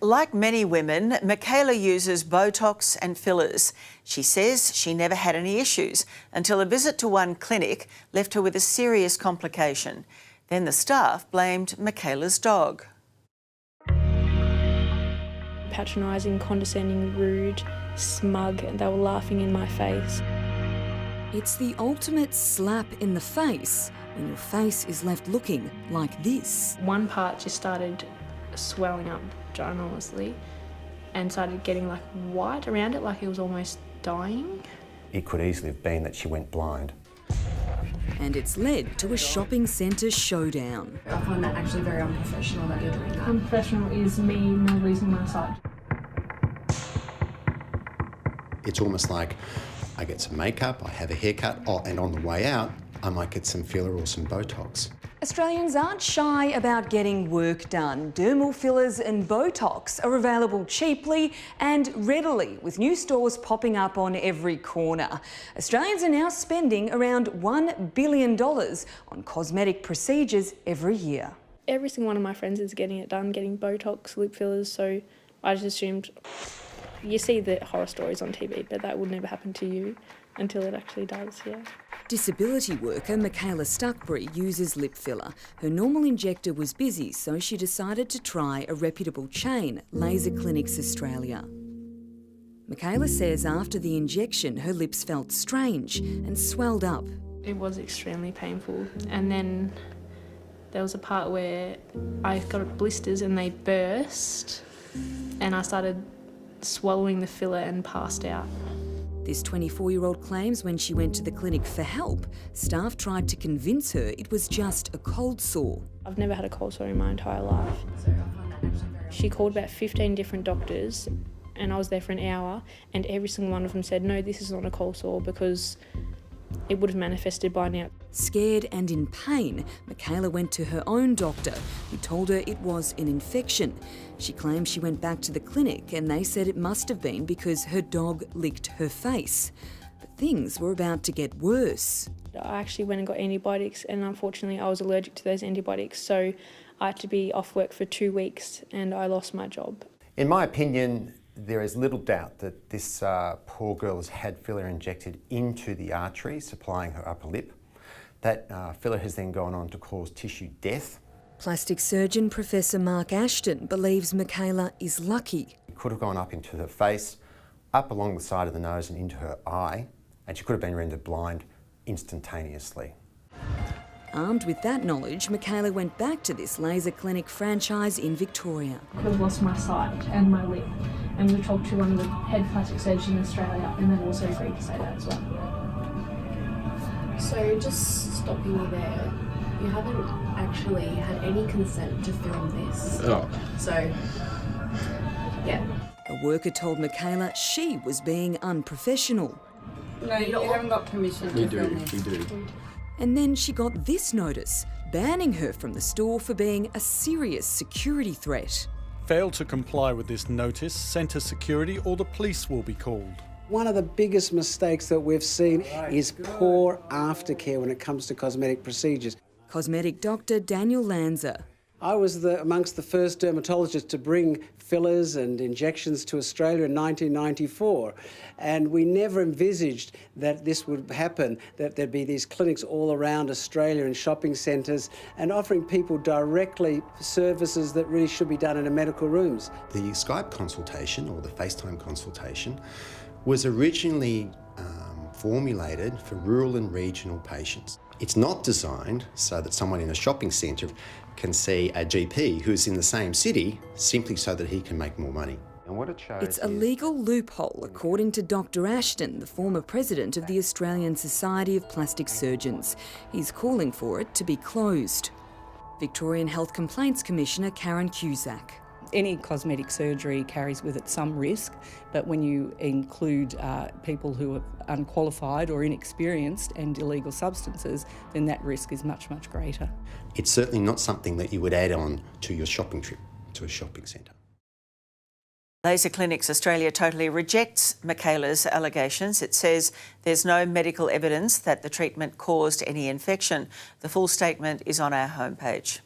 like many women, Michaela uses Botox and fillers. She says she never had any issues until a visit to one clinic left her with a serious complication. Then the staff blamed Michaela's dog. Patronising, condescending, rude, smug, and they were laughing in my face. It's the ultimate slap in the face when your face is left looking like this. One part just started swelling up ginormously and started getting like white around it, like it was almost dying. It could easily have been that she went blind. And it's led to a shopping centre showdown. I find that actually very unprofessional that you're doing that. Unprofessional is me now losing my sight. It's almost like I get some makeup, I have a haircut, and on the way out, I might get some filler or some Botox. Australians aren't shy about getting work done. Dermal fillers and Botox are available cheaply and readily, with new stores popping up on every corner. Australians are now spending around $1 billion on cosmetic procedures every year. Every single one of my friends is getting it done, getting Botox, lip fillers, so I just assumed, you see the horror stories on TV, but that would never happen to you until it actually does, yeah. Disability worker Michaela Stuckbury uses lip filler. Her normal injector was busy, so she decided to try a reputable chain, Laser Clinics Australia. Michaela says after the injection, her lips felt strange and swelled up. It was extremely painful, and then there was a part where I got blisters and they burst, and I started swallowing the filler and passed out. This 24-year-old claims when she went to the clinic for help, staff tried to convince her it was just a cold sore. I've never had a cold sore in my entire life. She called about 15 different doctors and I was there for an hour, and every single one of them said, no, this is not a cold sore because it would have manifested by now. Scared and in pain, Michaela went to her own doctor, who told her it was an infection. She claims she went back to the clinic and they said it must have been because her dog licked her face. But things were about to get worse. I actually went and got antibiotics, and unfortunately I was allergic to those antibiotics, so I had to be off work for 2 weeks and I lost my job. In my opinion, there is little doubt that this poor girl has had filler injected into the artery supplying her upper lip. That filler has then gone on to cause tissue death. Plastic surgeon Professor Mark Ashton believes Michaela is lucky. It could have gone up into her face, up along the side of the nose and into her eye, and she could have been rendered blind instantaneously. Armed with that knowledge, Michaela went back to this laser clinic franchise in Victoria. I could have lost my sight and my lip, and we talked to one of the head plastic surgeons in Australia, and they've also agreed to say that as well. So just stopping you there, you haven't actually had any consent to film this. Oh. So, yeah. A worker told Michaela she was being unprofessional. No, you haven't got permission to film this. We do. And then she got this notice, banning her from the store for being a serious security threat. Fail to comply with this notice, centre security or the police will be called. One of the biggest mistakes that we've seen is poor aftercare when it comes to cosmetic procedures. Cosmetic doctor Daniel Lanza. I was amongst the first dermatologists to bring fillers and injections to Australia in 1994, and we never envisaged that this would happen, that there'd be these clinics all around Australia in shopping centres and offering people directly services that really should be done in the medical rooms. The Skype consultation, or the FaceTime consultation, was originally formulated for rural and regional patients. It's not designed so that someone in a shopping centre can see a GP who's in the same city simply so that he can make more money. And what it shows It's a legal loophole, according to Dr Ashton, the former president of the Australian Society of Plastic Surgeons. He's calling for it to be closed. Victorian Health Complaints Commissioner Karen Cusack. Any cosmetic surgery carries with it some risk, but when you include people who are unqualified or inexperienced and illegal substances, then that risk is much, much greater. It's certainly not something that you would add on to your shopping trip to a shopping centre. Laser Clinics Australia totally rejects Michaela's allegations. It says there's no medical evidence that the treatment caused any infection. The full statement is on our homepage.